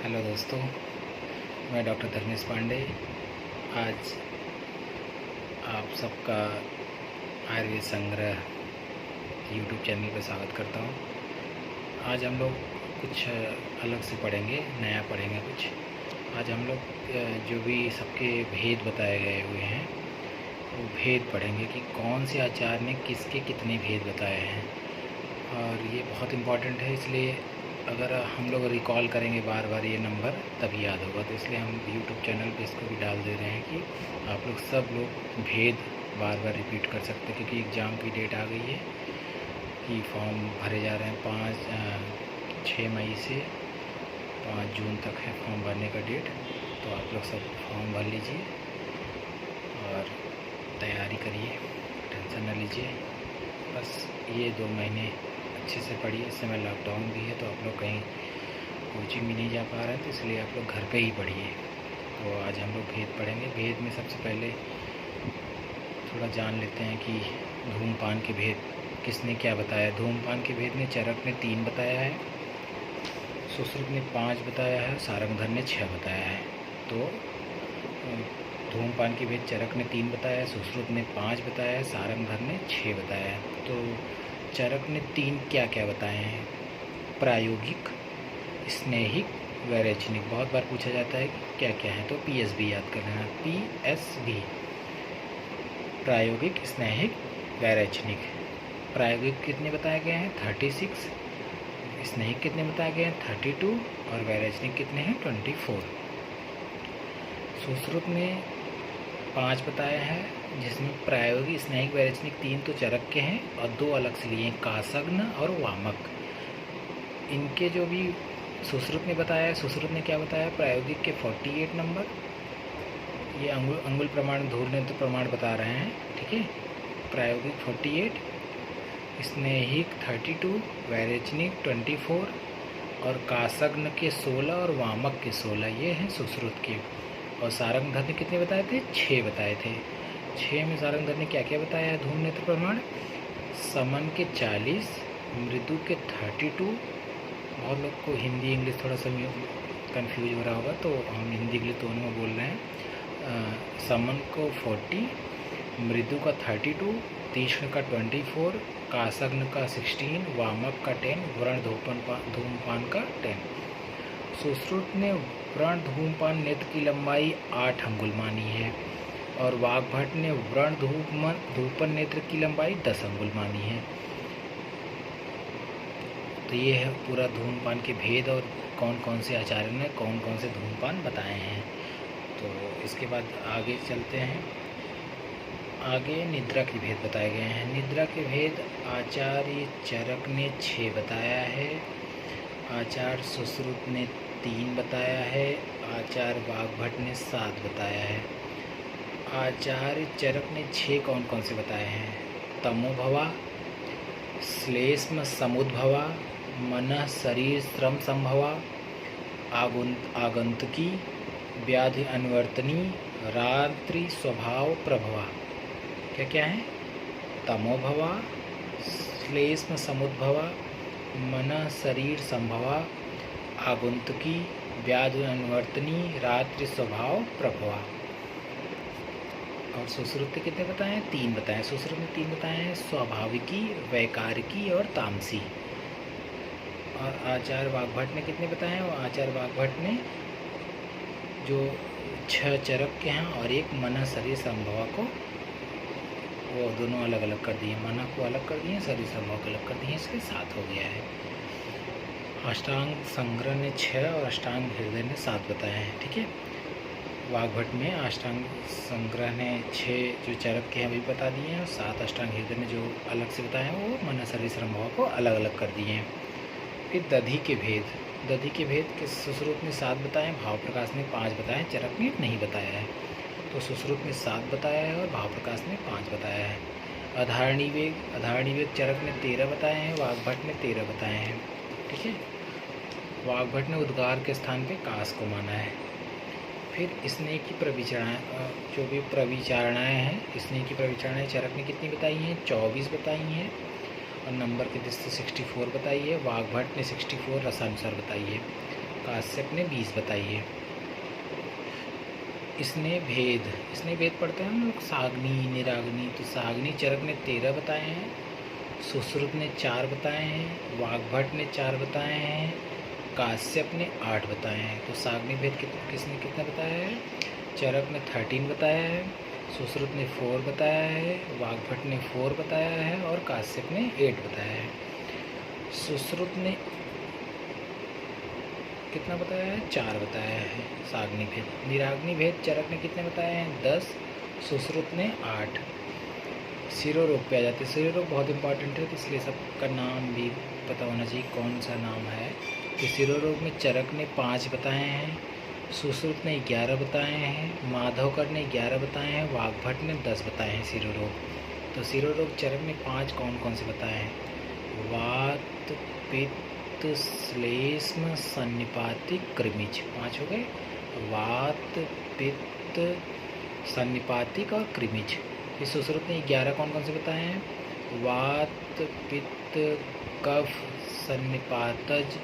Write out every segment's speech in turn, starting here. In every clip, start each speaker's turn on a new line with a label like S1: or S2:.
S1: Hello दोस्तों, मैं doctor Dharmesh Pandey. आज आप सबका आयुर्वेद संग्रह यूट्यूब चैनल पर स्वागत करता हूँ। आज हम लोग कुछ अलग से पढ़ेंगे, नया पढ़ेंगे कुछ। आज हम लोग जो भी सबके भेद बताए गए हुए हैं वो भेद पढ़ेंगे कि कौन से आचार्य ने किसके कितने भेद बताए हैं। और ये बहुत इम्पॉर्टेंट है, इसलिए अगर हम लोग रिकॉल करेंगे बार बार ये नंबर तभी याद होगा। तो इसलिए हम यूट्यूब चैनल पे इसको भी डाल दे रहे हैं कि आप लोग सब लोग भेद बार बार रिपीट कर सकते हैं, क्योंकि एग्ज़ाम की डेट आ गई है कि फॉर्म भरे जा रहे हैं। 6 मई से 5 जून तक है फॉर्म भरने का डेट। तो आप लोग सब फॉर्म भर लीजिए और तैयारी करिए, टेंशन न लीजिए। बस ये 2 महीने अच्छे से पढ़िए। इस समय लॉकडाउन भी है तो आप लोग कहीं कोचिंग भी नहीं जा पा रहे हैं, तो इसलिए आप लोग घर पे ही पढ़िए। तो आज हम लोग भेद पढ़ेंगे। भेद में सबसे पहले थोड़ा जान लेते हैं कि धूमपान के भेद किसने क्या बताया। धूमपान के भेद में चरक ने 3 बताया है, सुश्रुत ने 5 बताया है, सारंगधर ने 6 बताया है। तो धूमपान के भेद चरक ने 3 बताया है, सुश्रुत ने 5 बताया है, सारंगधर ने 6 बताया है। तो चरक ने 3 क्या क्या बताए हैं? प्रायोगिक, स्नेहिक, वैरेचनिक। बहुत बार पूछा जाता है कि क्या क्या है, तो PSB याद कर लेना। PSB, प्रायोगिक, स्नेहिक, वैरेचनिक। प्रायोगिक कितने बताए गए हैं? 36। स्नेहिक कितने बताए गए हैं? 32। और वैरेचनिक कितने हैं? 24। सुश्रुत ने 5 बताया है, जिसमें प्रायोगिक, स्नेहिक, वैरेचनिक 3 तो चरक के हैं और 2 अलग से लिए, कासग्न और वामक। इनके जो भी सुश्रुत ने बताया, सुश्रुत ने क्या बताया? प्रायोगिक के 48 नंबर, ये अंगुल प्रमाण, धूर्नेत्र प्रमाण बता रहे हैं, ठीक है। प्रायोगिक 48, स्नेहिक 32, वैरेचनिक 24 और कासग्न के 16 और वामक के 16, ये हैं सुश्रुत के। और सारंगधर ने कितने बताए थे? 6 बताए थे। 6 में सारंगधर ने क्या क्या बताया है? धूमनेत्र प्रमाण, समन के 40, मृदु के 32। बहुत लोग को हिंदी इंग्लिश थोड़ा सा कंफ्यूज हो रहा होगा, तो हम हिंदी इंग्लिश दोनों में बोल रहे हैं। समन को 40, मृदु का 32, तीक्ष्ण का 24, कासग्न का 16, वामक का 10, व्रण धूमपान का 10। सुश्रुत ने व्रण धूमपान नेत्र की लंबाई 8 अंगुल मानी है और वाग्भट ने व्रण धूमपान नेत्र की लंबाई 10 अंगुल मानी है। तो ये है पूरा धूमपान के भेद और कौन कौन से आचार्य ने कौन कौन से धूमपान बताए हैं। तो इसके बाद आगे चलते हैं। आगे निद्रा के भेद बताए गए हैं। निद्रा के भेद आचार्य चरक ने 6 बताया है, आचार्य सुश्रुत ने 3 बताया है, आचार्य वाग्भट ने 7 बताया है। आचार्य चरक ने 6 कौन कौन से बताए हैं? तमोभवा, श्लेष्म समुद्भवा, मनः शरीर श्रम संभवा, आगंतुकी, व्याधि अनुवर्तनी, रात्रि स्वभाव प्रभवा। क्या क्या है? तमोभवा, श्लेष्म समुद्भवा, मनः शरीर संभवा, आगंतुकी, व्याधि अनुवर्तनी, रात्रि स्वभाव प्रभवा। और सुश्रुत ने कितने बताए हैं? 3 बताए। सुश्रुत ने 3 बताए हैं, स्वाभाविकी, वैकारिकी और तामसी। और आचार्य वाग्भट ने कितने बताए हैं? और आचार्य वाग्भट ने जो 6 चरक के हैं और 1 मनः शरीर संभवा को, वो दोनों अलग अलग कर दिए। मनः को अलग कर दिए, शरीर संभव को अलग कर दिए, इसलिए 7 हो गया है। अष्टांग संग्रह ने 6 और अष्टांग हृदय ने 7 बताए हैं, ठीक है। वाग्भट में अष्टांग संग्रह ने 6 जो चरक के हैं वही बता दिए हैं और 7 अष्टांग हृदय ने जो अलग से बताए हैं वो मनः शरीर संभव को अलग अलग कर दिए हैं। फिर दधि के भेद। दधि के भेद के सुश्रुत ने 7 बताए, भाव प्रकाश ने 5 बताए, चरक ने नहीं बताया है। तो सुश्रुत ने 7 बताया है और भाव प्रकाश ने 5 बताया है। अधारणी वेग चरक ने 13 बताए हैं, वाग्भट ने 13 बताए हैं, ठीक है। वाग्भट ने उद्गार के स्थान पे कास को माना है। फिर स्नेह की प्रविचारणाएँ, जो भी प्रविचारणाएँ हैं, स्नेह की प्रविचारणाएँ चरक ने कितनी बताई हैं? 24 बताई हैं और नंबर की दृष्टि से 64 बताई है। वाग्भट ने 64 रसानुसार बताई है। काश्यप ने 20 बताई है। इसने भेद पढ़ते हैं हम लोग, साग्नि निराग्नि। तो साग्नि चरक ने 13 बताए हैं, सुश्रुत ने 4 बताए हैं, वाग्भट ने 4 बताए हैं, काश्यप ने 8 बताए हैं। तो साग्नि भेद किसने कितना बताया है? चरक ने 13 बताया है, सुश्रुत ने 4 बताया है, वाग्भट ने 4 बताया है और काश्यप ने 8 बताया है। सुश्रुत ने कितना बताया है? 4 बताया है साग्नि भेद। निराग्नि भेद चरक ने कितने बताए हैं? 10, सुश्रुत ने 8। शिरोरोग पे आ जाते हैं। शिरोरोग बहुत इंपॉर्टेंट है, तो इसलिए सबका नाम भी पता होना चाहिए कौन सा नाम है। तो शिरोरोग में चरक ने 5 बताए हैं, सुश्रुत ने 11 बताए हैं, माधवकर ने 11 बताए हैं, वाग्भट ने 10 बताए हैं शिरोरोग। तो शिरोरोग चरक ने 5 कौन कौन से बताए हैं? वात, पित्त, श्लेष्म, सन्निपातिक, कृमिज। 5 हो गए। वात, पित्त, सन्निपातिक और कृमिज। इस सुश्रुत ने 11 कौन कौन से बताए हैं? वात, पित्त, कफ, सन्निपातज,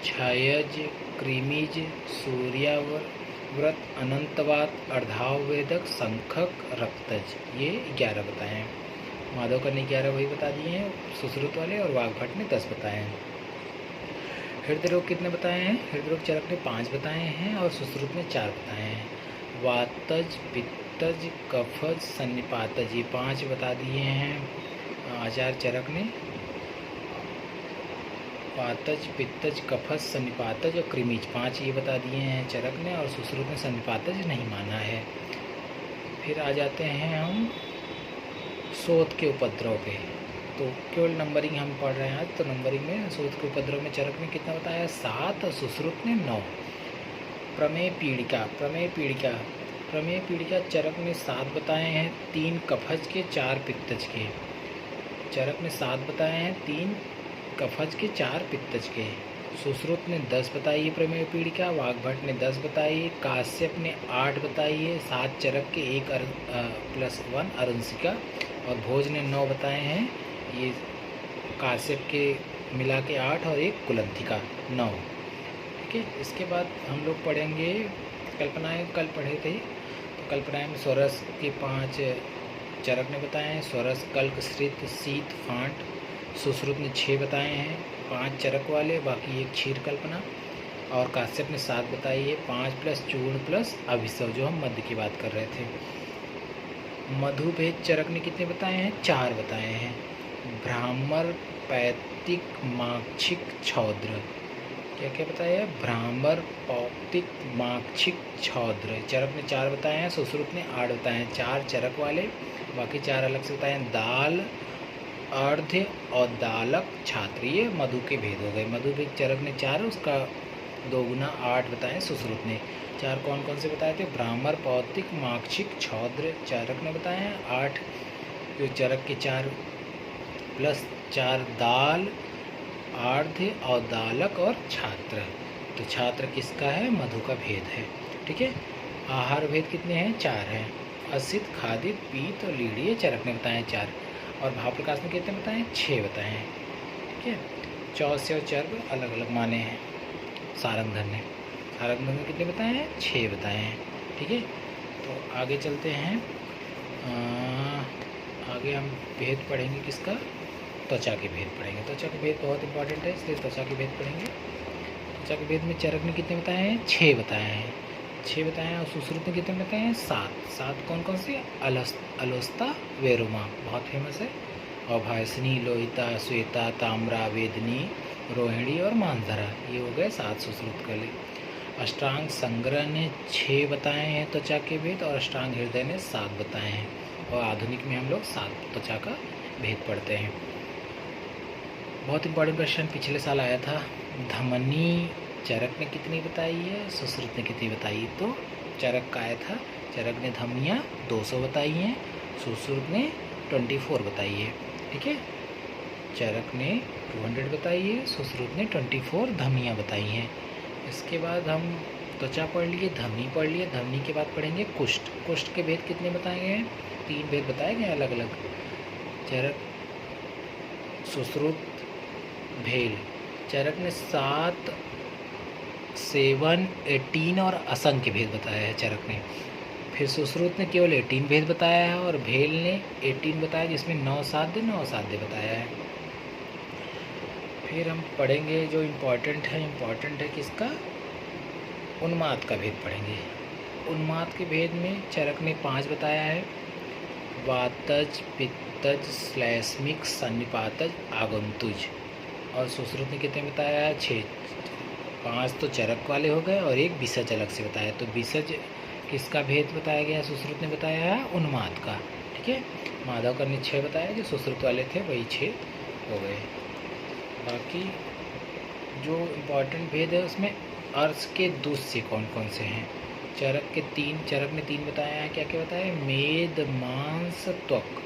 S1: क्षयज, कृमिज, सूर्याव्रत, अनंतवात, अर्धावेदक, संखक, रक्तज। ये 11 बताए हैं। माधवकर ने 11 वही बता दिए हैं सुश्रुत वाले, और वाग्भट ने 10 बताए हैं। हृदय रोग कितने बताए हैं? हृदय रोग चरक ने 5 बताए हैं और सुश्रुत ने 4 बताए हैं। वातज, पित्तज, कफज, सन्निपातज, ये 5 बता दिए हैं आचार्य चरक ने। वातज, पित्तज, कफज, सन्निपातज और कृमिज 5 ये बता दिए हैं चरक ने, और सुश्रुत ने सन्निपातज नहीं माना है। फिर आ जाते हैं हम शोथ के उपद्रव पे। तो केवल नंबरिंग हम पढ़ रहे हैं आज। तो नंबरिंग में शोथ के उपद्रव में चरक ने कितना बताया? 7 और सुश्रुत ने 9। प्रमेय पीड़िका चरक ने 7 बताए हैं, 3 कफज के, 4 पित्तज के। चरक ने 7 बताए हैं, 3 कफज के, 4 पित्तज के। सुश्रुत ने 10 बताई है प्रमेय पीड़िका, वाग्भट ने 10 बताई है, काश्यप ने 8 बताई है, 7 चरक के, 1 +1 अरुंसिका, और भोज ने 9 बताए हैं। ये काश्यप के मिला के 8 और 1 कुलंथिका 9। ठीक है। इसके बाद हम लोग पढ़ेंगे कल्पनाएँ। कल पढ़े थे, तो कल्पनाएँ में स्वरस के 5 चरक ने बताए हैं। स्वरस, कल्क, श्रित, शीत, फांट। सुश्रुत ने 6 बताए हैं, 5 चरक वाले, बाकी 1 क्षीर कल्पना। और काश्यप ने 7 बताई है, 5 + चूर्ण + अभिसव, जो हम मध्य की बात कर रहे थे। मधुभेद चरक ने कितने बताए हैं? 4 बताए हैं। भ्रामर, पैतिक, माक्षिक, छौद्र। क्या क्या बताया? भ्रामर, पौतिक, माक्षिक, छौद्र। चरक ने 4 बताए हैं, सुश्रुत ने 8 बताए हैं। 4 चरक वाले, बाकी 4 अलग से बताए हैं। दाल, अर्ध्य और दालक, छात्र, ये मधु के भेद हो गए। मधु भेद चरक ने 4, उसका 2 गुना 8 बताए सुश्रुत ने। 4 कौन कौन से बताए थे? भ्रामर, पौतिक, माक्षिक, छौद्र चरक ने बताए हैं। 8 जो चरक के 4 + 4 दाल, अर्ध्य और दालक और छात्र। तो छात्र किसका है? मधु का भेद है। ठीक है। आहार भेद कितने हैं? 4 हैं। असित, खादित, पीत और लीढ़ीय चरक ने बताए 4, और भाव प्रकाश ने कितने बताए हैं? 6 बताए हैं। ठीक है। चौस्य और चर्व अलग अलग माने हैं सारंगधर ने। सारंगधर ने कितने बताए हैं? 6 बताए हैं। ठीक है। तो आगे चलते हैं। आगे हम भेद पढ़ेंगे किसका? त्वचा के भेद पढ़ेंगे। त्वचा के भेद बहुत इंपॉर्टेंट है, इसलिए त्वचा के भेद पढ़ेंगे। त्वचा के भेद में चरक ने कितने बताए हैं? 6 बताए हैं। 6 बताए हैं। और सुश्रुत ने कितने बताए हैं? 7 कौन कौन से? अलोस्ता, वेरोमा बहुत फेमस है, और भाषणी, लोहिता, श्वेता, ताम्रा, वेदनी, रोहिणी और मानधरा, ये हो गए 7 सुश्रुत के लिए। अष्टांग संग्रह ने 6 बताए हैं त्वचा के भेद, और अष्टांग हृदय ने 7 बताए हैं। और आधुनिक में हम लोग 7 त्वचा का भेद पढ़ते हैं। बहुत इंपॉर्टेंट क्वेश्चन पिछले साल आया था। धमनी चरक ने कितनी बताई है, सुश्रुत ने कितनी बताई? तो चरक का आया था, चरक ने धमनियाँ 200 बताई हैं, सुश्रुत ने 24 बताई है। ठीक है। चरक ने 200 बताई है, सुश्रुत ने 24 धमनियाँ बताई हैं। इसके बाद हम त्वचा पढ़ लिए, धमनी पढ़ लिए। धमनी के बाद पढ़ेंगे कुष्ठ। कुष्ठ के भेद कितने बताए गए हैं? 3 भेद बताए गए अलग अलग। चरक, सुश्रुत, भेल। चरक ने 7 7, 18 और असंख्य भेद बताया है चरक ने। फिर सुश्रुत ने केवल 18 भेद बताया है और भेल ने 18 बताया, जिसमें 9 साध्य बताया है। फिर हम पढ़ेंगे जो इम्पोर्टेंट है किसका, उन्माद का भेद पढ़ेंगे। उन्माद के भेद में चरक ने 5 बताया है, वातज, पित्तज, श्लेष्मिक, सन्निपातज, आगंतुज। और सुश्रुत ने कितने बताया है, 6। 5 तो चरक वाले हो गए और एक विसर्ज अलग से बताया। तो विसर्ज किसका भेद बताया गया, सुश्रुत ने बताया है उन्माद का। ठीक है, माधवकर ने 6 बताया, जो सुश्रुत वाले थे वही 6 हो गए। बाकी जो इम्पोर्टेंट भेद है उसमें अर्श के दूसरे कौन कौन से हैं। चरक ने 3 बताया है। क्या क्या बताया है, मेद, मांस, त्वक।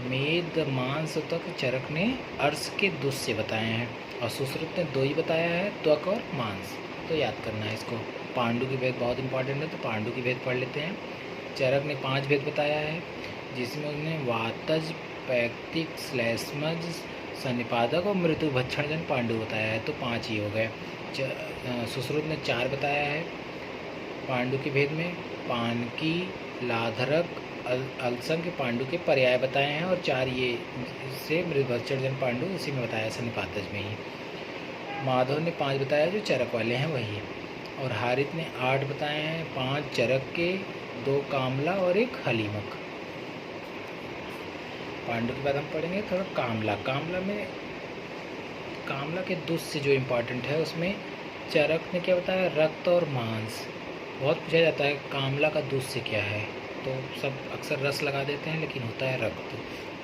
S1: मेद, मांस, त्वक चरक ने अर्श के दूसरे बताए हैं और सुश्रुत ने 2 ही बताया है, त्वक और मांस। तो याद करना है इसको। पांडु की भेद बहुत इंपॉर्टेंट है, तो पांडु की भेद पढ़ लेते हैं। चरक ने 5 भेद बताया है, जिसमें उसने वातज, पैक्तिक, श्लेष्मज, सन्निपादक और मृत्यु भक्षण जन पांडु बताया है। तो 5 ही हो गए। सुश्रुत ने 4 बताया है पांडु के भेद में। पानकी, लाधरक, अलसंख्य पांडु के पर्याय बताए हैं और 4 ये से मृतभक्षण जन पांडु इसी में बताया, सन्निपातज में ही। माधव ने 5 बताया, जो चरक वाले हैं वही। और हारित ने 8 बताए हैं, 5 चरक के, 2 कामला और 1 हलीमक। पांडु के बाद हम पढ़ेंगे थोड़ा कामला। कामला के दुष्य जो इम्पोर्टेंट है उसमें चरक ने क्या बताया, रक्त और मांस। बहुत पूछा जाता है कामला का दुष्य क्या है, तो सब अक्सर रस लगा देते हैं, लेकिन होता है रक्त।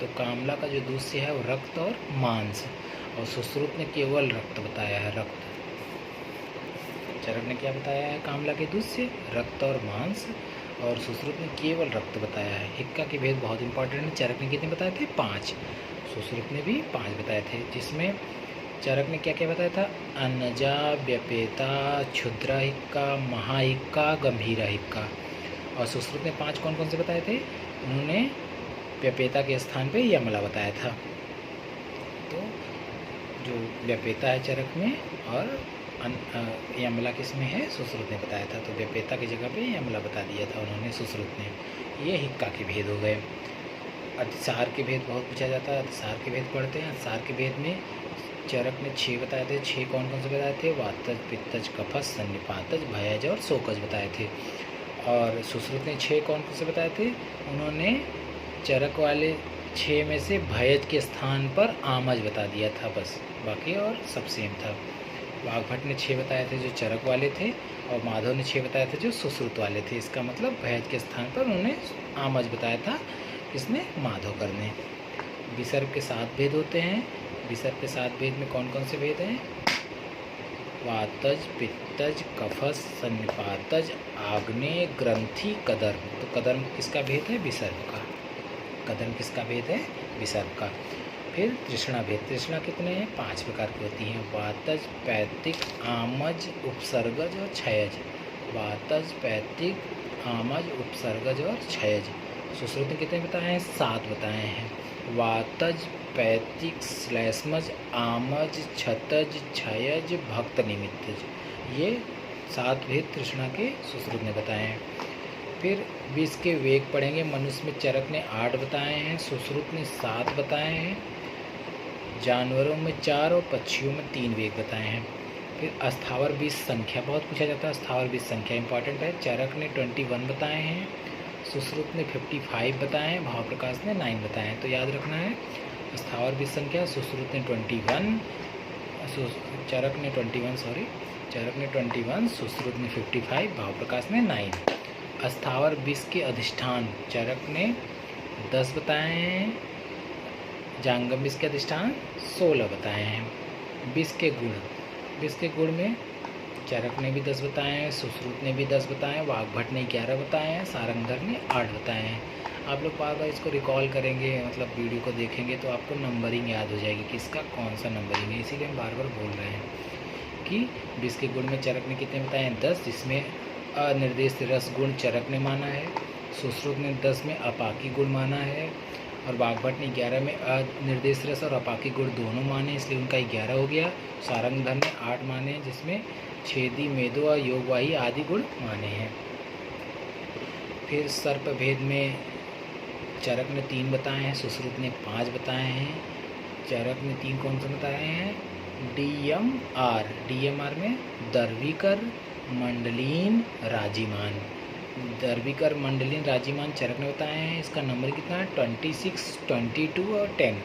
S1: तो कामला का जो दुष्य है वो रक्त और मांस। और सुश्रुत ने केवल रक्त बताया है, रक्त। चरक ने क्या बताया है, कामला के दुष्य, रक्त और मांस। और सुश्रुत ने केवल रक्त बताया है। हिक्का के भेद बहुत इंपॉर्टेंट है। चरक ने कितने बताए थे, 5। सुश्रुत ने भी 5 बताए थे, जिसमें चरक ने क्या क्या बताया था, अनजा, व्यपेता, क्षुद्र हिक्का, महाहिक्का, गंभीरा हिक्का। और सुश्रुत ने 5 कौन कौन से बताए थे, उन्होंने व्यपेता के स्थान पे यमला बताया था। तो जो व्यपेता है चरक में और यमला किस में है, सुश्रुत ने बताया था। तो व्यपेता की जगह पे यमला बता दिया था उन्होंने, सुश्रुत ने। ये हिक्का के भेद हो गए। अतिसार के भेद बहुत पूछा जाता है, अतिसार के भेद पढ़ते हैं। अतिसार के भेद में चरक ने 6 बताए थे। 6 कौन कौन से बताए थे, वातज, पित्तज, कफज, सन्निपातज, भयज और शोकज बताए थे। और सुश्रुत ने 6 कौन कौन से बताए थे, उन्होंने चरक वाले 6 में से भयज के स्थान पर आमज बता दिया था बस, बाकी और सब सेम था। वाघभट्ट ने 6 बताए थे जो चरक वाले थे, और माधव ने 6 बताए थे जो सुश्रुत वाले थे। इसका मतलब भयज के स्थान पर उन्होंने आमज बताया था, किसने, माधवकर ने। विसर्ग के 7 भेद होते हैं। विसर्ग के 7 भेद में कौन कौन से भेद हैं, वातज, पित्तज, कफज, सन्निपातज, आग्नेय, ग्रंथि, कदर्म। तो कदर्म किसका भेद है, विसर्ग का। कदर्म किसका भेद है, विसर्ग का। फिर तृष्णा भेद। तृष्णा कितने हैं, 5 प्रकार की होती हैं, वातज, पैतिक, आमज, उपसर्गज और क्षयज। वातज, पैतिक, आमज, उपसर्गज और क्षयज। सुश्रुत ने कितने बताए हैं, 7 बताए हैं। वातज, पैतिक, श्लेष्मज, आमज, छतज, क्षयज, भक्त निमित्तज। ये 7 भेद तृष्णा के सुश्रुत ने बताए हैं। फिर विष के वेग पढ़ेंगे। मनुष्य में चरक ने 8 बताए हैं, सुश्रुत ने 7 बताए हैं। जानवरों में 4 और पक्षियों में 3 वेग बताए हैं। फिर अस्थावर विष संख्या बहुत पूछा जाता है, अस्थावर विष संख्या इंपॉर्टेंट है। चरक ने 21 बताए हैं, सुश्रुत ने 55 बताए हैं, भाव प्रकाश ने 9 बताए हैं। तो याद रखना है, अस्थावर विष संख्या सुश्रुत ने 21, चरक ने 21, सुश्रुत ने 55, भाव प्रकाश ने 9। अस्थावर विष के अधिष्ठान चरक ने 10 बताए हैं, जांगम विष के अधिष्ठान 16 बताए हैं। विष के गुण में चरक ने भी 10 बताए हैं, सुश्रुत ने भी 10 बताए हैं, वाघभट्ट ने 11 बताए हैं, सारंगधर ने 8 बताए हैं। आप लोग बार बार इसको रिकॉल करेंगे, मतलब वीडियो को देखेंगे तो आपको नंबरिंग याद हो जाएगी कि इसका कौन सा नंबरिंग है। इसीलिए हम बार बार बोल रहे हैं कि विष के गुण में चरक ने कितने बताए हैं, 10, जिसमें अनिर्देशित रस गुण चरक ने माना है, सुश्रुत ने 10 में अपाकी गुण माना है, और वाघभट्ट ने 11 में अनिर्देशित रस और अपाकी गुण दोनों माने, इसलिए उनका 11 हो गया। सारंगधर ने 8 माने, जिसमें छेदी, मेदो और योगवाही आदि गुण माने हैं। फिर सर्प भेद में चरक ने 3 बताए हैं, सुश्रुत ने 5 बताए हैं। चरक ने 3 कौन से बताए हैं? DMR में दर्विकर, मंडलीन, राजीमान। दर्विकर, मंडलीन, राजीमान चरक ने बताए हैं। इसका नंबर कितना है? 26, 22 और 10।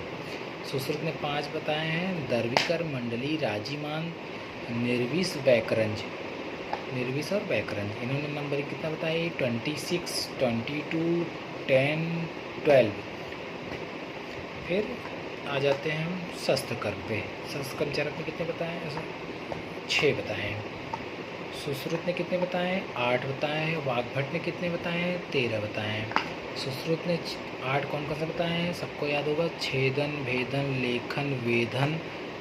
S1: सुश्रुत ने 5 बताए हैं, दर्विकर, मंडली, राजीमान, निर्विष, बैकरंज, निर्विष और बैकरंज। इन्होंने नंबर कितना बताया? 26, 22, 10, 12। फिर आ जाते हैं हम शस्त्रकर्म पे। शस्त्रकर्म चरक ने कितने बताए हैं? 6 बताए हैं। सुश्रुत ने कितने बताए हैं? 8 बताए हैं। वाग्भट ने कितने बताए हैं? 13 बताए हैं। सुश्रुत ने 8 कौन कौन से बताए हैं? सबको याद होगा, छेदन, भेदन, लेखन, वेधन,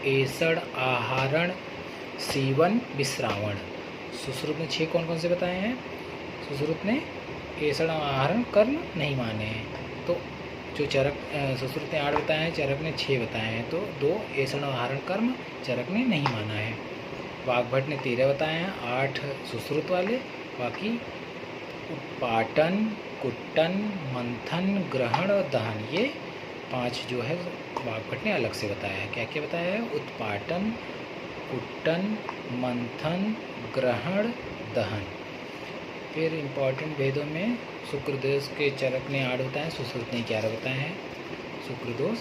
S1: ऐसड़, आहरण, सीवन, विश्रावण। सुश्रुत ने 6 कौन कौन से बताए हैं? सुश्रुत ने ऐसड़, आहरण, कर्ण नहीं माने हैं। तो जो चरक सुश्रुत ने 8 बताए हैं, चरक ने 6 बताए हैं, तो 2 ऐसड़, आहरण, कर्म चरक ने नहीं माना है। वाग्भट ने 13 बताए हैं, 8 सुश्रुत वाले, बाकी उत्पाटन, कुट्टन, मंथन, ग्रहण और दहन, ये 5 जो है वाग्भट ने अलग से बताया है। क्या क्या बताया है? उत्पाटन, कुट्टन, मंथन, ग्रहण, दहन। फिर इम्पॉर्टेंट भेदों में शुक्रदोष के चरक ने 8 बताए हैं, सुश्रुत ने 11 बताए हैं, शुक्रदोष।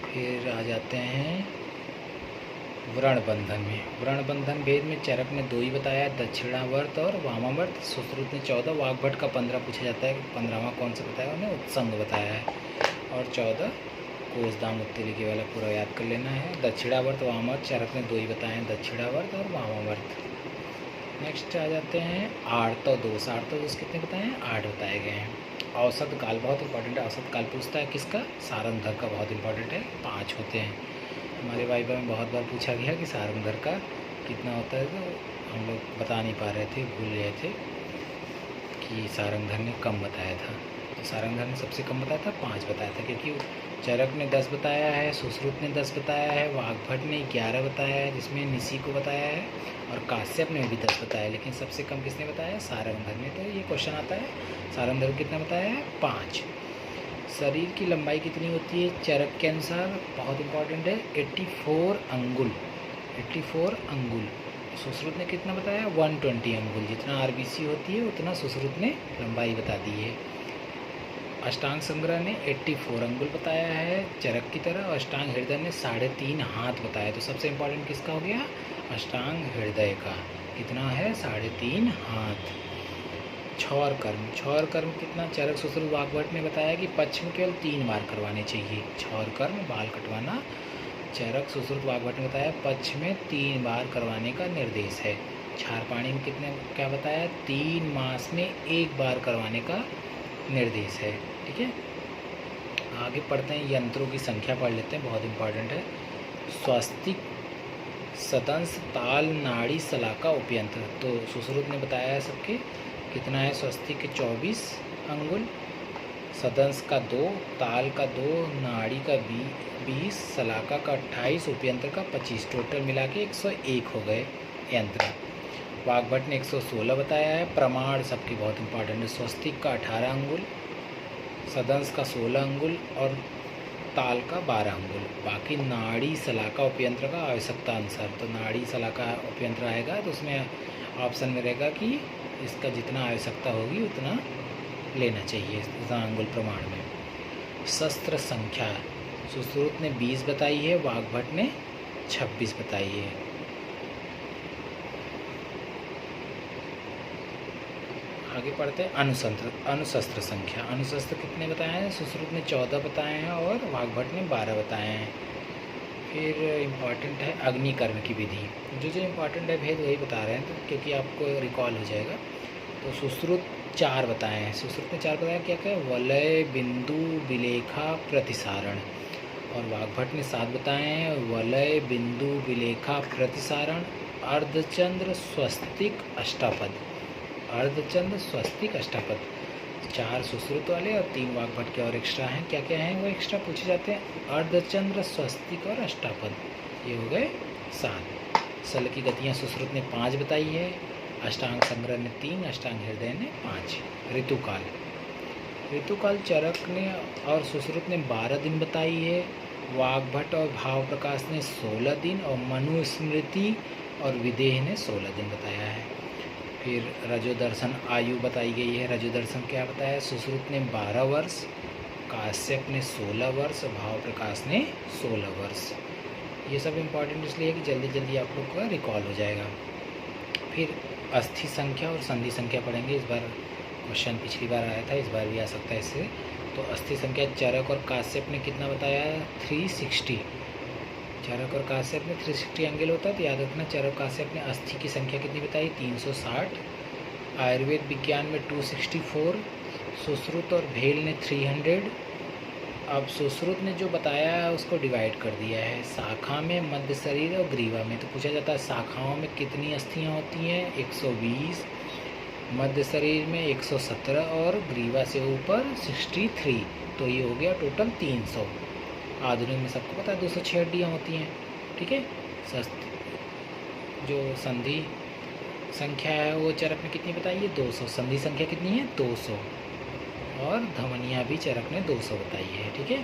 S1: फिर आ जाते हैं व्रणबंधन में। व्रणबंधन भेद में चरक ने 2 ही बताया, दक्षिणावर्त और वामावर्त। सुश्रुत ने 14, वाग्भट का 15 पूछा जाता है, 15वां कौन सा बताया? उन्हें उत्संग बताया है। और 14 कोस दाम उत्तेली के वाला पूरा याद कर लेना है। दक्षिणावर्त, वामावर्त चरक ने 2 ही बताए हैं, दक्षिणावर्त और वामावर्त। नेक्स्ट आ जाते हैं आर्तोदोष। आर्तोदोष कितने बताए हैं? 8 बताए गए हैं। औसत काल बहुत इंपॉर्टेंट है। औसत काल पूछता है किसका? सारंगधर का बहुत इंपॉर्टेंट है, 5 होते हैं। हमारे वाइवा में बहुत बार पूछा गया कि सारंगधर का कितना होता है, तो हम लोग बता नहीं पा रहे थे, भूल गए थे कि सारंगधर ने कम बताया था। तो सारंगधर ने सबसे कम बताया था, 5 बताया था, क्योंकि चरक ने 10 बताया है, सुश्रुत ने 10 बताया है, वाग्भट ने 11 बताया है, जिसमें निसी को बताया है, और काश्यप ने भी 10 बताया है। लेकिन सबसे कम किसने बताया है? सारंगधर ने। तो ये क्वेश्चन आता है, सारंगधर कितना बताया है? 5। शरीर की लंबाई कितनी होती है चरक के अनुसार? बहुत इंपॉर्टेंट है, 84 अंगुल। 84 अंगुल। सुश्रुत ने कितना बताया? 120 अंगुल। जितना आरबीसी होती है उतना सुश्रुत ने लंबाई बता दी है। अष्टांग संग्रह ने 84 अंगुल बताया है चरक की तरह, और अष्टांग हृदय ने 3.5 हाथ बताया। तो सबसे इंपॉर्टेंट किसका हो गया? अष्टांग हृदय का। कितना है? 3.5 हाथ। क्षौर कर्म। क्षौर कर्म कितना? चरक, सुश्रुत, वाग्भट ने बताया कि पक्ष में केवल 3 बार करवाने चाहिए। क्षौर कर्म, बाल कटवाना, चरक, सुश्रुत, वाग्भट ने बताया पक्ष में 3 बार करवाने का निर्देश है। क्षारपाणी में कितने क्या बताया? 3 मास में 1 बार करवाने का निर्देश है। ठीक है, आगे पढ़ते हैं, यंत्रों की संख्या पढ़ लेते हैं, बहुत इंपॉर्टेंट है। स्वस्तिक, सदंश, ताल, नाड़ी, सलाका, उपयंत्र। तो सुश्रुत ने बताया है सबके कितना है? स्वस्तिक के 24 अंगुल, सदंश का 2, ताल का 2, नाड़ी का 20, सलाका का 28, उपयंत्र का 25। टोटल मिला के 101 हो गए यंत्र। वाग्भट ने 116 बताया है। प्रमाण सबकी बहुत इंपॉर्टेंट है। स्वस्तिक का 18 अंगुल, सदंश का 16 अंगुल और ताल का 12 अंगुल। बाकी नाड़ी, सलाका, उपयंत्र का आवश्यकता अनुसार। तो नाड़ी, सलाका, उपयंत्र आएगा तो उसमें ऑप्शन में रहेगा कि इसका जितना आवश्यकता होगी उतना लेना चाहिए, उतना अंगुल प्रमाण में। शस्त्र संख्या सुश्रुत ने 20 बताई है, वाग्भट ने 26 बताई है। आगे पढ़ते हैं अनुशस्त्र संख्या। अनुशस्त्र कितने बताए हैं? सुश्रुत ने 14 बताए हैं और वाग्भट ने 12 बताए हैं। फिर इम्पॉर्टेंट है अग्निकर्म की विधि। जो इम्पॉर्टेंट है भेद वही बता रहे हैं, तो क्योंकि आपको रिकॉल हो जाएगा। तो सुश्रुत 4 बताए हैं। सुश्रुत ने 4 बताया, क्या क्या? वलय, बिंदु, विलेखा, प्रतिसारण। और वाग्भट ने 7 बताए हैं, वलय, बिंदु, विलेखा, प्रतिसारण, अर्धचंद्र, स्वस्तिक, अष्टापद। अर्धचंद्र, स्वस्तिक, अष्टापद। 4 सुश्रुत वाले और 3 वाग्भट के और एक्स्ट्रा हैं। क्या क्या हैं वो एक्स्ट्रा पूछे जाते हैं? अर्धचंद्र, स्वस्तिक और अष्टापद। ये हो गए 7। सल की गतियाँ सुश्रुत ने 5 बताई है, अष्टांग संग्रह ने 3, अष्टांग हृदय ने 5। ऋतुकाल चरक ने और सुश्रुत ने 12 दिन बताई है, वाग्भट और भाव प्रकाश ने 16 दिन और मनुस्मृति और विदेह ने 16 दिन बताया है। फिर रजोदर्शन आयु बताई गई है। रजोदर्शन क्या बताया? सुश्रुत ने 12 वर्ष, काश्यप ने 16 वर्ष, भाव प्रकाश ने 16 वर्ष। ये सब इम्पॉर्टेंट इसलिए है कि जल्दी जल्दी आप लोग का रिकॉल हो जाएगा। फिर अस्थि संख्या और संधि संख्या पढ़ेंगे। इस बार क्वेश्चन पिछली बार आया था, इस बार भी आ सकता है इससे। तो अस्थि संख्या चरक और काश्यप ने कितना बताया? 360। चरक और काश्यप में 360 एंगल होता है, तो याद रखना चरक काश्यप ने अस्थि की संख्या कितनी बताई? 360। आयुर्वेद विज्ञान में 264। सुश्रुत और भेल ने 300। अब सुश्रुत ने जो बताया है उसको डिवाइड कर दिया है शाखा में, मध्य शरीर और ग्रीवा में। तो पूछा जाता है शाखाओं में कितनी अस्थियाँ होती हैं? 120, मध्य शरीर में 117 और ग्रीवा से ऊपर 63। तो ये हो गया टोटल 300। आधुनिक में सबको पता है 206 हड्डियाँ होती हैं, ठीक है। जो संधि संख्या है वो चरक ने कितनी बताई है? 200। संधि संख्या कितनी है? 200। और धमनियाँ भी चरक ने 200 बताई है, ठीक है।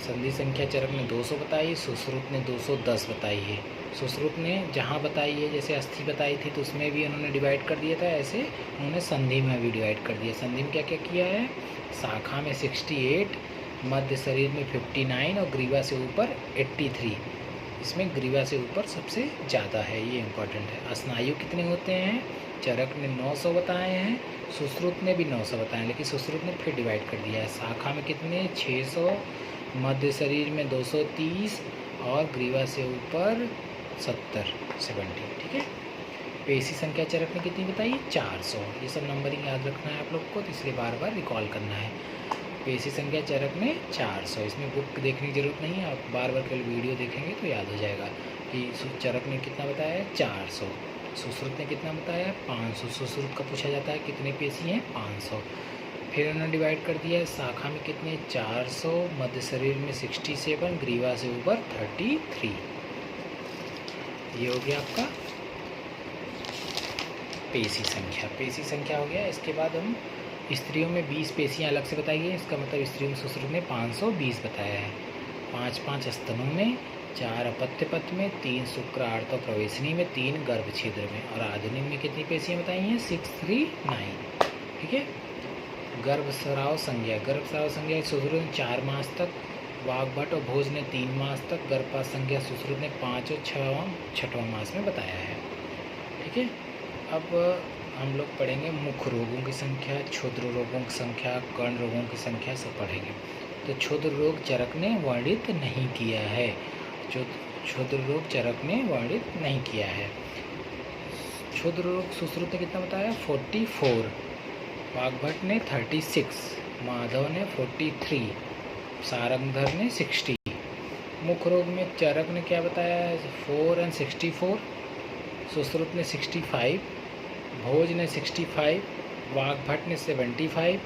S1: संधि संख्या चरक ने 200 बताई, सुश्रुत ने 210 बताई है। सुश्रुत ने जहाँ बताई है, जैसे अस्थि बताई थी तो उसमें भी उन्होंने डिवाइड कर दिया था, ऐसे उन्होंने संधि में भी डिवाइड कर दिया। संधि में क्या क्या किया है? शाखा में 68, मध्य शरीर में 59 और ग्रीवा से ऊपर 83। इसमें ग्रीवा से ऊपर सबसे ज़्यादा है, ये इम्पोर्टेंट है। स्नायु कितने होते हैं? चरक ने 900 बताए हैं, सुश्रुत ने भी 900 बताए हैं, लेकिन सुश्रुत ने फिर डिवाइड कर दिया है। शाखा में कितने? 600, मध्य शरीर में 230 और ग्रीवा से ऊपर 70, ठीक है। पेशी संख्या चरक ने कितनी बताई? 400। ये सब नंबरिंग याद रखना है आप लोग को, तो इसलिए बार बार रिकॉल करना है। पेशी संख्या चरक ने 400। इसमें बुक देखने की जरूरत नहीं है, आप बार बार कल वीडियो देखेंगे तो याद हो जाएगा कि चरक ने कितना बताया? 400। सुश्रुत ने कितना बताया? 500। सुश्रुत का पूछा जाता है कितने पेशी हैं? 500। फिर उन्होंने डिवाइड कर दिया है शाखा में कितने? 400, मध्य शरीर में 67, ग्रीवा से ऊपर 33। ये हो गया आपका पेशी संख्या। पेशी संख्या हो गया। इसके बाद हम स्त्रियों में 20 पेशियाँ अलग से बताई गई। इसका मतलब स्त्रियों में सुश्रुत ने 520 बताया है। 5 स्तनों में, 4 अपत्य पथ में, 3 शुक्रार्थ और प्रवेशनी में, 3 गर्भ छिद्र में। और आधुनिक में कितनी पेशियाँ बताई हैं? 639, ठीक है। गर्भस्राव संज्ञा। गर्भस्राव संज्ञा सुश्रुत ने 4 मास तक, वाग्भट और भोज ने 3 मास तक। गर्भपात संज्ञा सुश्रुत ने 5 और 6वां मास में बताया है, ठीक है। अब हम लोग पढ़ेंगे मुख्य रोगों की संख्या, क्षुद्र रोगों की संख्या, कर्ण रोगों की संख्या, सब पढ़ेंगे। तो क्षुद्र रोग चरक ने वर्णित नहीं किया है। क्षुद्र रोग चरक ने वर्णित नहीं किया है। क्षुद्र रोग सुश्रुत ने कितना बताया? 44, वाग्भट ने 36, माधव ने 43, सारंगधर ने 60। मुख्य रोग में चरक ने क्या बताया? 4 और 64, सुश्रुत ने 65, भोज ने 65, वाग्भट ने 75,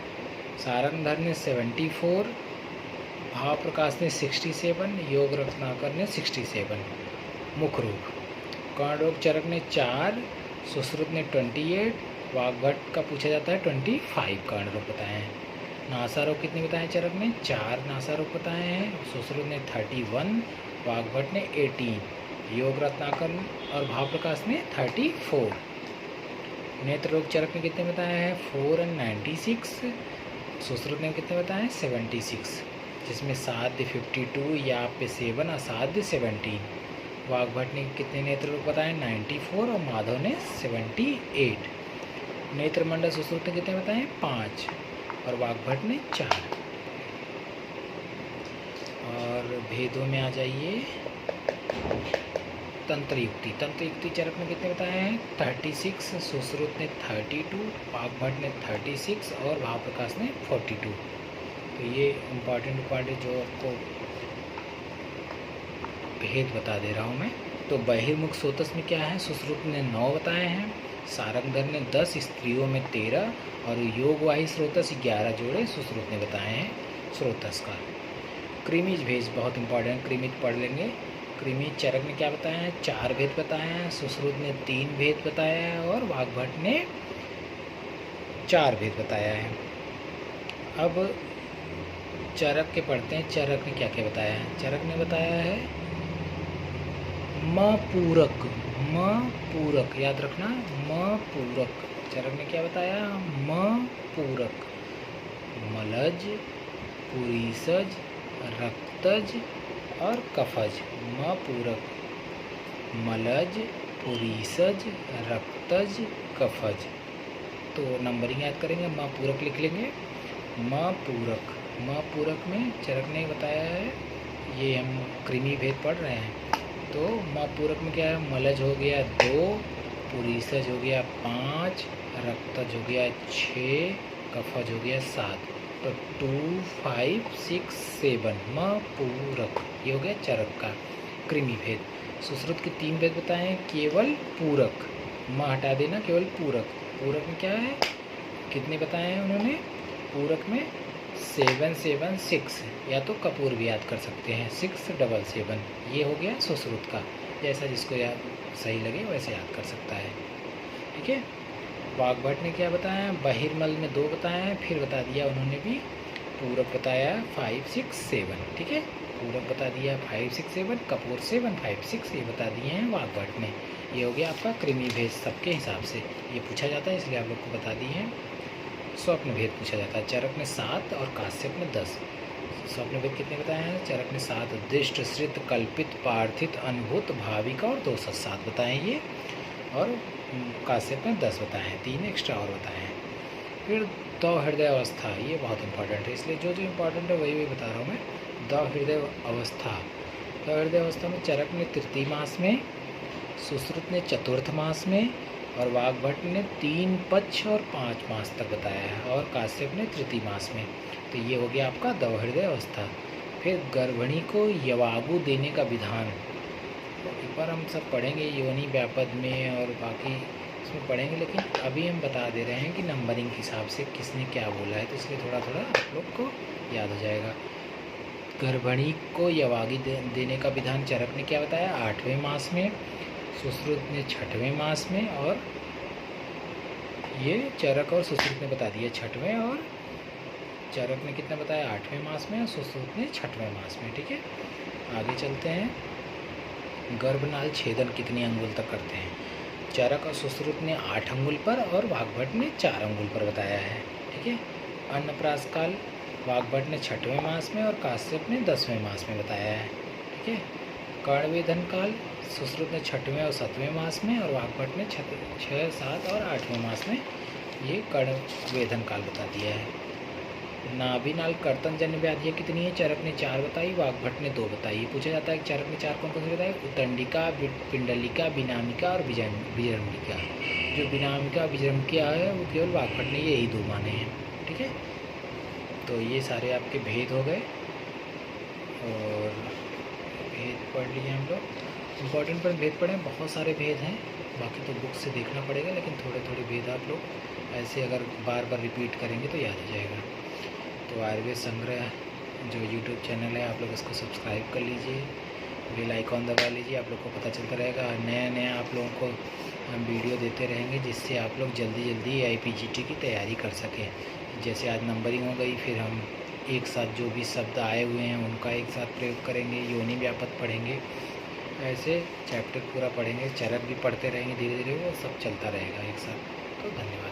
S1: सारंगधर ने 74, भाव प्रकाश ने 67, योग रत्नाकर ने 67। मुख्य रोग। कर्ण रोग चरक ने 4, सुश्रुत ने 28, वाग्भट का पूछा जाता है 25 कर्ण रोग बताए हैं। नासा रोग कितने बताए चरक ने? 4 नासा रोग बताए हैं। सुश्रुत ने 31, वाग्भट ने 18, योग रत्नाकर और भाव प्रकाश ने 34। नेत्र रोग चरक ने कितने बताया है? 4 और 96, सुश्रुत ने कितने बताए? 76, जिसमें साध्य 52, या पे 7, असाध्य 17। वाग्भट ने कितने नेत्र रोग बताए? 94 और माधव ने 78। नेत्र मंडल सुश्रुत ने कितने बताए? 5 और वाग्भट ने 4। और भेदों में आ जाइए। तंत्र युक्ति चरक ने कितने बताए हैं? 36, सुश्रुत ने 32, वाग्भट ने 36 और भाव प्रकाश ने 42। तो ये इम्पॉर्टेंट जो आपको भेद बता दे रहा हूँ मैं। तो बहिर्मुख स्रोतस में क्या है? सुश्रुत ने 9 बताए हैं, सारंगधर ने 10, स्त्रियों में 13 और योगवाही स्रोतस 11 जोड़े सुश्रुत ने बताए हैं स्रोतस का। क्रीमिज भेद बहुत इंपॉर्टेंट, क्रीमिज पढ़ लेंगे। कृमि चरक ने क्या बताया है? 4 भेद बताए हैं, सुश्रुत ने 3 भेद बताया है और वाग्भट ने 4 भेद बताया है। अब चरक के पढ़ते हैं, चरक ने क्या क्या बताया है? चरक ने बताया है म पूरक, म पूरक, याद रखना, म पूरक। चरक ने क्या बताया? म पूरक, मलज, पुरीसज, रक्तज और कफज। म पूरक, मलज, पुरीसज, रक्तज, कफज। तो नंबरिंग याद करेंगे, म पूरक लिख लेंगे। म पूरक, म पूरक में चरक ने बताया है, ये हम कृमि भेद पढ़ रहे हैं, तो म पूरक में क्या है? मलज हो गया 2, पुरीसज हो गया 5, रक्तज हो गया 6, कफज हो गया 7। तो 2, 5, 6, 7 म पूरक, ये हो गया चरक का कृमि भेद। सुश्रुत के 3 भेद बताए हैं, केवल पूरक, म हटा देना, केवल पूरक। पूरक में क्या है? कितने बताए हैं उन्होंने? पूरक में 7, 7, 6, या तो कपूर भी याद कर सकते हैं, 6, 7, 7, ये हो गया सुश्रुत का। जैसा जिसको याद सही लगे वैसे याद कर सकता है, ठीक है। वाग्भट ने क्या बताया? बहिर्मल में 2 बताए हैं, फिर बता दिया उन्होंने भी पूरक बताया 5, 6, 7, ठीक है। पूरक बता दिया 5, 6, 7, कपूर 7, 5, 6, ये बता दिए हैं वाग्भट ने। ये हो गया आपका कृमि भेद सबके हिसाब से, ये पूछा जाता है इसलिए आप लोग को बता दिए हैं। स्वप्न भेद पूछा जाता है, चरक ने 7 और काश्यप ने 10। स्वप्न भेद कितने बताए हैं? चरक ने 7, उद्दिष्ट, श्रित, कल्पित, पार्थित, अनुभूत, भाविका और 2 7 बताए ये, और काश्यप ने 10 बताए हैं, 3 एक्स्ट्रा और बताए हैं। फिर द हृदय अवस्था, ये बहुत इंपॉर्टेंट है, इसलिए जो जो इम्पॉर्टेंट है वही बता रहा हूँ मैं। द हृदय अवस्था, द हृदय अवस्था में चरक ने तृतीय मास में, सुश्रुत ने चतुर्थ मास में और वाग्भट ने 3 पक्ष और 5 मास तक बताया है, और काश्यप ने तृतीय मास में। तो ये हो गया आपका द हृदय अवस्था। फिर गर्भिणी को यवागु देने का विधान, एक बार हम सब पढ़ेंगे योनि व्यापद में और बाकी इसमें पढ़ेंगे, लेकिन अभी हम बता दे रहे हैं कि नंबरिंग के हिसाब से किसने क्या बोला है, तो इसलिए थोड़ा थोड़ा आप लोग को याद हो जाएगा। गर्भिणी को यवागी देने का विधान चरक ने क्या बताया? 8वें मास में, सुश्रुत ने 6वें मास में, और ये चरक और सुश्रुत ने बता दिया 6वें, और चरक ने कितना बताया? 8वें मास में, और सुश्रुत ने 6वें मास में, ठीक है। आगे चलते हैं, गर्भनाल छेदन कितने अंगुल तक करते हैं? चरक और सुश्रुत ने 8 अंगुल पर और वाग्भट ने 4 अंगुल पर बताया है, ठीक है। अन्नप्राश काल वाग्भट ने 6वें मास में और काश्यप ने 10वें मास में बताया है, ठीक है। कर्णवेधन काल सुश्रुत ने 6वें और 7वें मास में और वाग्भट ने 6, 7 और 8वें मास में ये कर्णवेधन काल बता दिया है। नाभिनाल कर्तन जन्य व्याधियाँ कितनी है? चरक ने 4 बताई, वाग्भट ने 2 बताई। ये पूछा जाता है कि चरक ने 4 कौन कौन सी बताई? उत्तंडिका, पिंडलिका, विनामिका और विजृंभिका। जो विनामिका विजृंभिका है वो केवल वाग्भट ने यही 2 माने हैं, ठीक है। तो ये सारे आपके भेद हो गए और भेद पढ़ लिए हम लोग। इम्पोर्टेंट पर भेद पढ़े, बहुत सारे भेद हैं, बाकी तो बुक से देखना पड़ेगा, लेकिन थोड़े थोड़े भेद आप लोग ऐसे अगर बार बार रिपीट करेंगे तो याद हो जाएगा। तो आयुर्वेद संग्रह जो यूट्यूब चैनल है, आप लोग इसको सब्सक्राइब कर लीजिए, बेल आइकॉन दबा लीजिए, आप लोग को पता चलता रहेगा। नया नया आप लोगों को हम वीडियो देते रहेंगे, जिससे आप लोग जल्दी जल्दी IPGT की तैयारी कर सकें। जैसे आज नंबरिंग हो गई, फिर हम एक साथ जो भी शब्द आए हुए हैं उनका एक साथ प्रयोग करेंगे, योनि व्यापक पढ़ेंगे, ऐसे चैप्टर पूरा पढ़ेंगे, चरक भी पढ़ते रहेंगे, धीरे धीरे वो सब चलता रहेगा एक साथ। तो धन्यवाद।